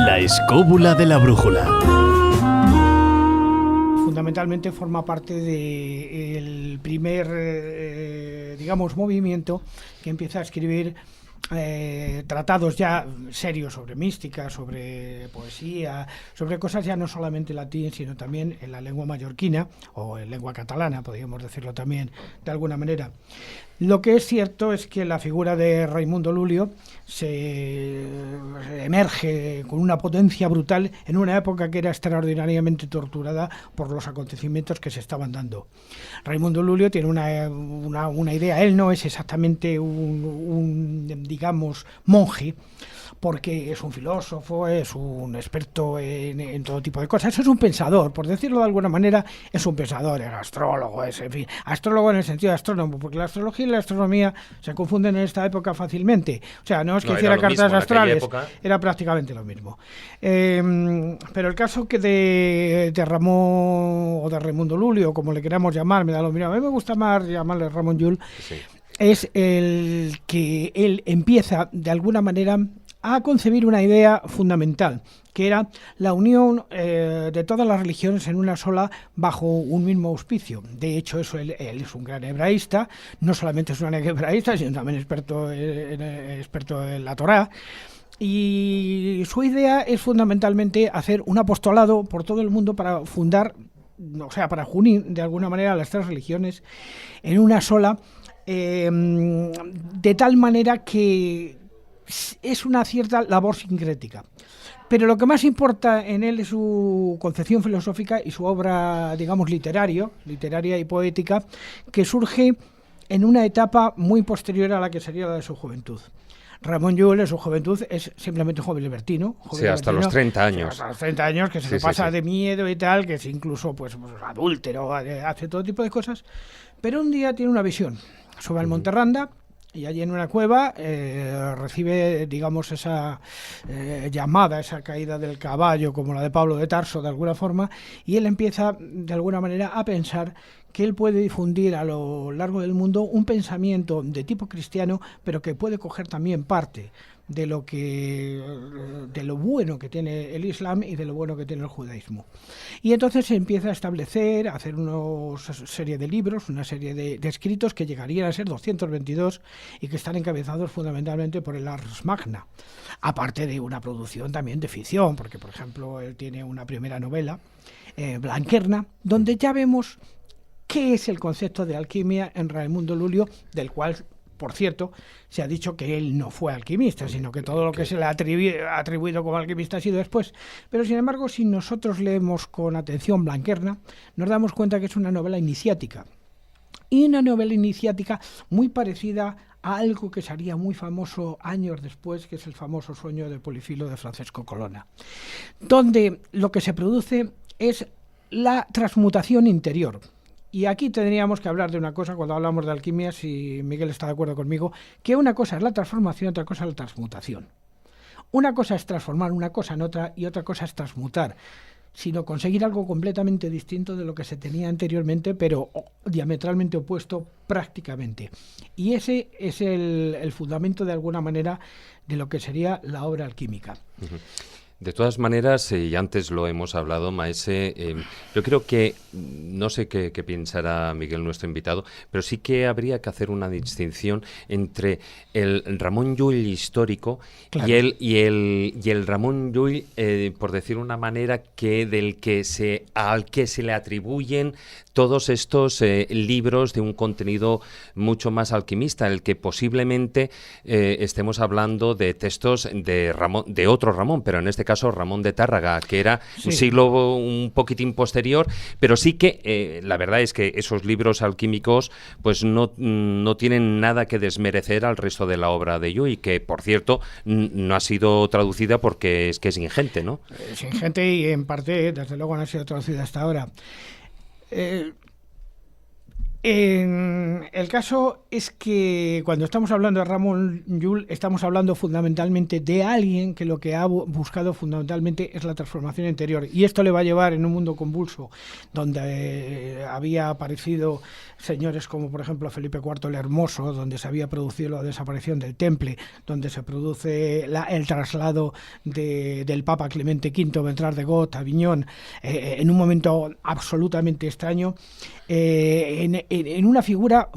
La escóbula de la brújula. Fundamentalmente forma parte del primer, digamos, movimiento que empieza a escribir tratados ya serios sobre mística, sobre poesía, sobre cosas ya no solamente en latín, sino también en la lengua mallorquina o en lengua catalana, podríamos decirlo también de alguna manera. Lo que es cierto es que la figura de Raimundo Lulio se emerge con una potencia brutal en una época que era extraordinariamente torturada por los acontecimientos que se estaban dando. Raimundo Lulio tiene una idea, él no es exactamente un digamos, monje, porque es un filósofo, es un experto en todo tipo de cosas, es un pensador, por decirlo de alguna manera, es un pensador, es astrólogo, es, en fin, astrólogo en el sentido de astrónomo, porque la astrología y la astronomía se confunden en esta época fácilmente, o sea, no es que hiciera cartas astrales, era prácticamente lo mismo. Pero el caso que de Ramón, o de Raimundo Lulio, como le queramos llamar, me da lo mismo, a mí me gusta más llamarle Ramón Llull, sí. Es el que él empieza, de alguna manera, a concebir una idea fundamental, que era la unión de todas las religiones en una sola bajo un mismo auspicio. De hecho, eso él es un gran hebraísta, no solamente es un gran hebraísta, sino también experto en la Torá, y su idea es fundamentalmente hacer un apostolado por todo el mundo para fundar, o sea, para unir de alguna manera las tres religiones en una sola, de tal manera que es una cierta labor sincrética. Pero lo que más importa en él es su concepción filosófica y su obra, digamos, literaria y poética, que surge en una etapa muy posterior a la que sería la de su juventud. Ramón Llull en su juventud es simplemente un joven libertino. Sí, hasta los 30 años. Hasta los 30 años, que se pasa de miedo y tal, que es incluso pues adúltero, hace todo tipo de cosas. Pero un día tiene una visión. Sube al Monte Randa y allí en una cueva recibe, digamos, esa llamada, esa caída del caballo, como la de Pablo de Tarso, de alguna forma, y él empieza, de alguna manera, a pensar que él puede difundir a lo largo del mundo un pensamiento de tipo cristiano, pero que puede coger también parte de lo bueno que tiene el Islam y de lo bueno que tiene el judaísmo. Y entonces se empieza a establecer, a hacer una serie de libros, una serie de escritos que llegarían a ser 222 y que están encabezados fundamentalmente por el Ars Magna, aparte de una producción también de ficción, porque por ejemplo él tiene una primera novela, Blanquerna, donde ya vemos qué es el concepto de alquimia en Raimundo Lulio, del cual, por cierto, se ha dicho que él no fue alquimista, sino que todo lo que se le ha atribuido como alquimista ha sido después. Pero, sin embargo, si nosotros leemos con atención Blanquerna, nos damos cuenta que es una novela iniciática. Y una novela iniciática muy parecida a algo que sería muy famoso años después, que es el famoso Sueño de Polifilo de Francesco Colonna, donde lo que se produce es la transmutación interior. Y aquí tendríamos que hablar de una cosa cuando hablamos de alquimia, si Miguel está de acuerdo conmigo, que una cosa es la transformación, otra cosa es la transmutación. Una cosa es transformar una cosa en otra y otra cosa es transmutar, sino conseguir algo completamente distinto de lo que se tenía anteriormente, pero diametralmente opuesto prácticamente. Y ese es el fundamento, de alguna manera, de lo que sería la obra alquímica. Uh-huh. De todas maneras, y antes lo hemos hablado, Maese, yo creo que, no sé qué pensará Miguel, nuestro invitado, pero sí que habría que hacer una distinción entre el Ramón Llull histórico, claro, y el Ramón Llull, por decir una manera, al que se le atribuyen todos estos libros de un contenido mucho más alquimista, el que posiblemente estemos hablando de textos de otro Ramón, pero en este caso Ramón de Tárraga, que era un siglo un poquitín posterior, pero sí que la verdad es que esos libros alquímicos pues no tienen nada que desmerecer al resto de la obra de Llull, que por cierto no ha sido traducida porque es que es ingente, ¿no? Es ingente y en parte, desde luego, no ha sido traducida hasta ahora. El caso es que cuando estamos hablando de Ramón Llull, estamos hablando fundamentalmente de alguien que lo que ha buscado fundamentalmente es la transformación interior. Y esto le va a llevar en un mundo convulso, donde había aparecido señores como, por ejemplo, Felipe IV el Hermoso, donde se había producido la desaparición del Temple, donde se produce el traslado del Papa Clemente V, Bertrand de Got, a Aviñón, en un momento absolutamente extraño. En una figura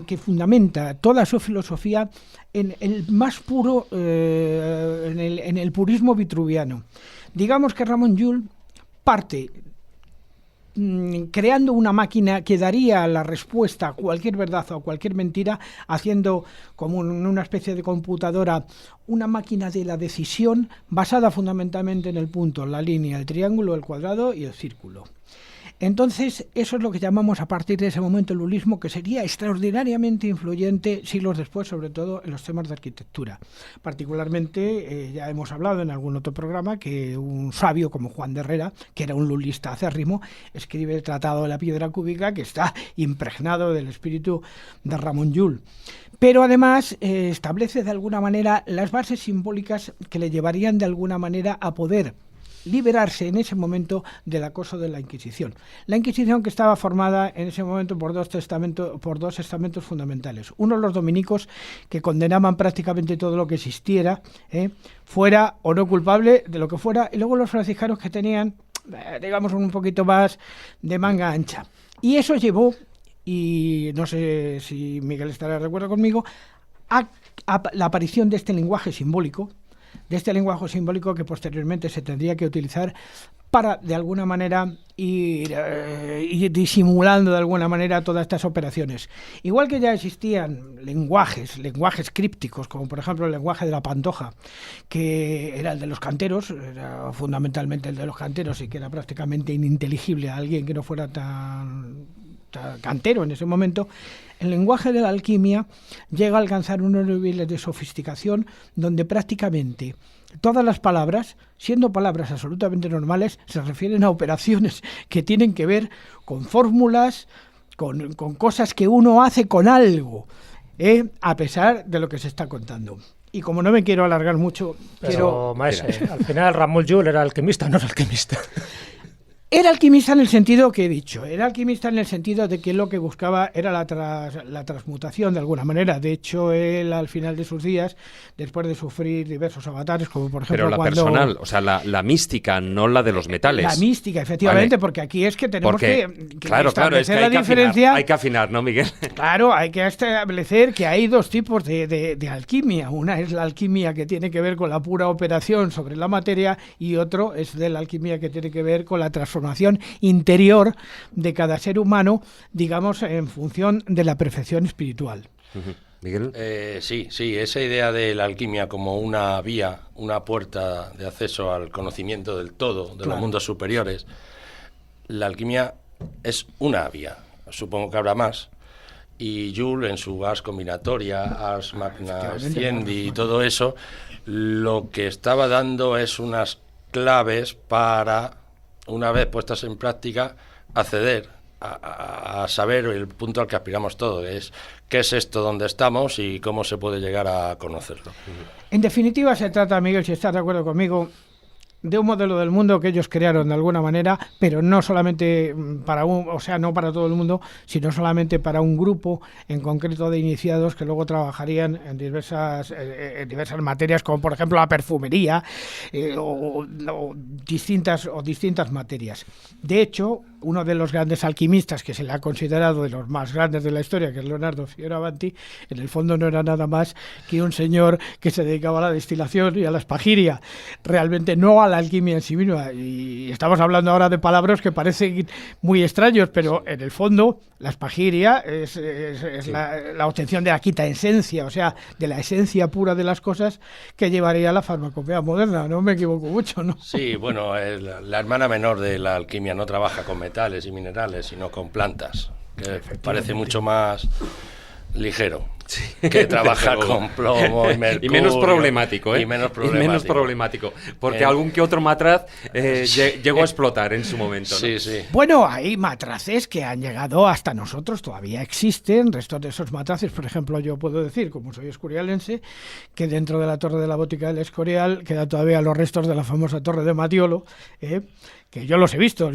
que fundamenta toda su filosofía en el más puro, en el purismo vitruviano. Digamos que Ramón Llull parte creando una máquina que daría la respuesta a cualquier verdad o a cualquier mentira, haciendo como una especie de computadora una máquina de la decisión basada fundamentalmente en el punto, la línea, el triángulo, el cuadrado y el círculo. Entonces, eso es lo que llamamos a partir de ese momento el lullismo, que sería extraordinariamente influyente siglos después, sobre todo en los temas de arquitectura. Particularmente, ya hemos hablado en algún otro programa, que un sabio como Juan de Herrera, que era un lullista acérrimo, escribe el Tratado de la Piedra Cúbica, que está impregnado del espíritu de Ramón Llull. Pero además establece de alguna manera las bases simbólicas que le llevarían de alguna manera a poder liberarse en ese momento del acoso de la Inquisición. La Inquisición, que estaba formada en ese momento por dos estamentos fundamentales. Uno, los dominicos, que condenaban prácticamente todo lo que existiera, fuera o no culpable de lo que fuera, y luego los franciscanos, que tenían, digamos, un poquito más de manga ancha. Y eso llevó, y no sé si Miguel estará de acuerdo conmigo, a la aparición de este lenguaje simbólico, que posteriormente se tendría que utilizar para, de alguna manera, ir disimulando de alguna manera todas estas operaciones. Igual que ya existían lenguajes crípticos, como por ejemplo el lenguaje de la Pantoja, que era el de los canteros, era fundamentalmente el de los canteros y que era prácticamente ininteligible a alguien que no fuera tan cantero en ese momento. El lenguaje de la alquimia llega a alcanzar unos niveles de sofisticación donde prácticamente todas las palabras, siendo palabras absolutamente normales, se refieren a operaciones que tienen que ver con fórmulas, con cosas que uno hace con algo, a pesar de lo que se está contando. Y como no me quiero alargar mucho, pero, maese, al final Ramón Llull era alquimista, no era alquimista. Era alquimista en el sentido que he dicho, era alquimista en el sentido de que lo que buscaba era la transmutación de alguna manera. De hecho, él al final de sus días, después de sufrir diversos avatares, como por ejemplo pero la personal, o sea, la mística, no la de los metales. La mística, efectivamente, vale. Porque aquí es que tenemos que claro, es que hay diferencia. Hay que afinar, ¿no, Miguel? Claro, hay que establecer que hay dos tipos de alquimia. Una es la alquimia que tiene que ver con la pura operación sobre la materia y otro es de la alquimia que tiene que ver con la transformación interior de cada ser humano, digamos, en función de la perfección espiritual. ¿Miguel? Sí, esa idea de la alquimia como una vía, una puerta de acceso al conocimiento del todo, de los mundos superiores. La alquimia es una vía, supongo que habrá más. Y Llull, en su Ars Combinatoria, Ars Magna Sciendi y todo eso, lo que estaba dando es unas claves para, una vez puestas en práctica, acceder a saber el punto al que aspiramos todos, es qué es esto, dónde estamos y cómo se puede llegar a conocerlo. En definitiva, se trata, Miguel, si estás de acuerdo conmigo, de un modelo del mundo que ellos crearon de alguna manera, pero no solamente para no para todo el mundo, sino solamente para un grupo en concreto de iniciados que luego trabajarían en diversas materias, como por ejemplo la perfumería o distintas materias. De hecho, uno de los grandes alquimistas que se le ha considerado de los más grandes de la historia, que es Leonardo Fioravanti, en el fondo no era nada más que un señor que se dedicaba a la destilación y a la espagiria, realmente no a la alquimia en sí misma. Y estamos hablando ahora de palabras que parecen muy extraños, pero en el fondo la espagiria es la obtención de la quinta esencia, o sea, de la esencia pura de las cosas que llevaría a la farmacopea moderna. No me equivoco mucho, ¿no? Sí, bueno, la hermana menor de la alquimia no trabaja con metales y minerales, sino con plantas, que parece mucho más ligero. que trabajar desde luego. con plomo y mercurio. Y menos problemático, ¿eh? Y menos Y menos problemático. Porque algún que otro matraz llegó a explotar en su momento, ¿no? Sí, sí. Bueno, hay matraces que han llegado hasta nosotros, todavía existen restos de esos matraces. Por ejemplo, yo puedo decir, como soy escorialense, que dentro de la torre de la Botica del Escorial quedan todavía los restos de la famosa torre de Matiolo, que yo los he visto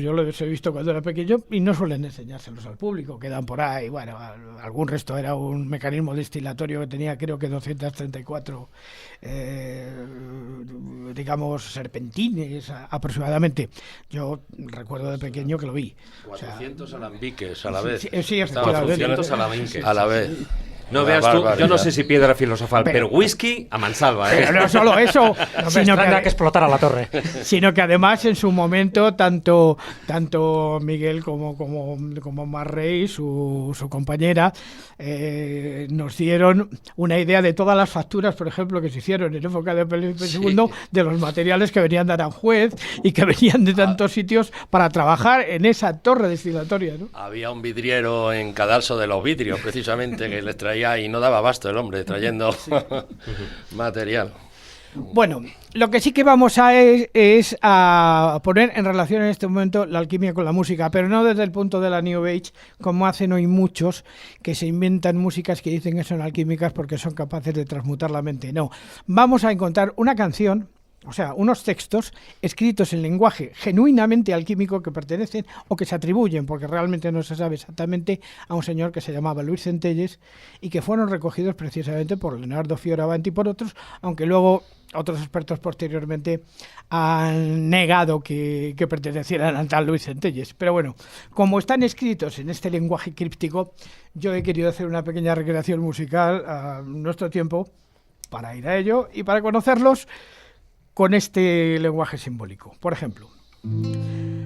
cuando era pequeño y no suelen enseñárselos al público, quedan por ahí. Bueno, algún resto era un mecanismo destilatorio que tenía creo que 234 digamos serpentines aproximadamente. Yo recuerdo de pequeño que lo vi. 400 alambiques a la vez. Sí, Estaba efectivamente. funcionando 400 alambiques. a la vez. No Una veas tú, yo barbaridad. no sé si piedra filosofal, pero whisky a mansalva, ¿eh? Pero no solo eso, No me sino extraña que explotara la torre. sino que además en su momento tanto Miguel como Marrey, su compañera, nos dieron una idea de todas las facturas, por ejemplo, que se hicieron en época de Felipe II, de los materiales que venían de Aranjuez y que venían de tantos sitios para trabajar en esa torre destilatoria, ¿no? Había un vidriero en Cadalso de los Vidrios, precisamente, que les traía y no daba abasto el hombre trayendo material. Bueno, lo que sí que vamos es a poner en relación en este momento la alquimia con la música, pero no desde el punto de la New Age, como hacen hoy muchos que se inventan músicas que dicen que son alquímicas porque son capaces de transmutar la mente. No, vamos a encontrar una canción, o sea, unos textos escritos en lenguaje genuinamente alquímico que pertenecen o que se atribuyen, porque realmente no se sabe exactamente, a un señor que se llamaba Luis Centelles y que fueron recogidos precisamente por Leonardo Fioravanti y por otros, aunque luego otros expertos posteriormente han negado que pertenecieran a tal Luis Centelles. Pero bueno, como están escritos en este lenguaje críptico, yo he querido hacer una pequeña recreación musical a nuestro tiempo para ir a ello y para conocerlos con este lenguaje simbólico. Por ejemplo,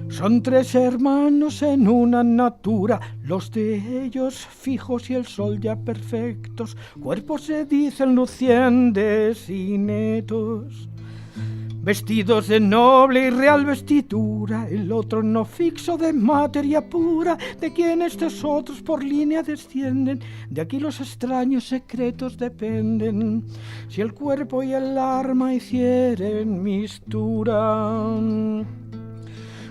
son tres hermanos en una natura, los de ellos fijos y el sol ya perfectos, cuerpos se dicen lucientes y netos, vestidos de noble y real vestidura, el otro no fixo de materia pura, de quien estos otros por línea descienden, de aquí los extraños secretos dependen, si el cuerpo y el alma hicieren mistura.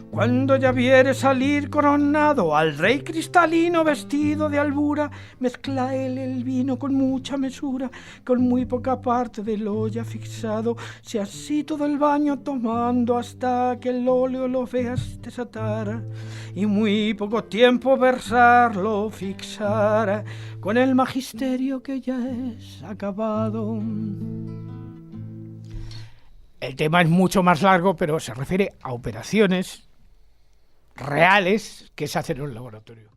Cuando ya viere salir coronado al rey cristalino vestido de albura, mezcla él el vino con mucha mesura, con muy poca parte del olla fixado, si así todo el baño tomando hasta que el óleo lo veas desatar, y muy poco tiempo versarlo fixara, con el magisterio que ya es acabado. El tema es mucho más largo, pero se refiere a operaciones reales que se hacen en un laboratorio.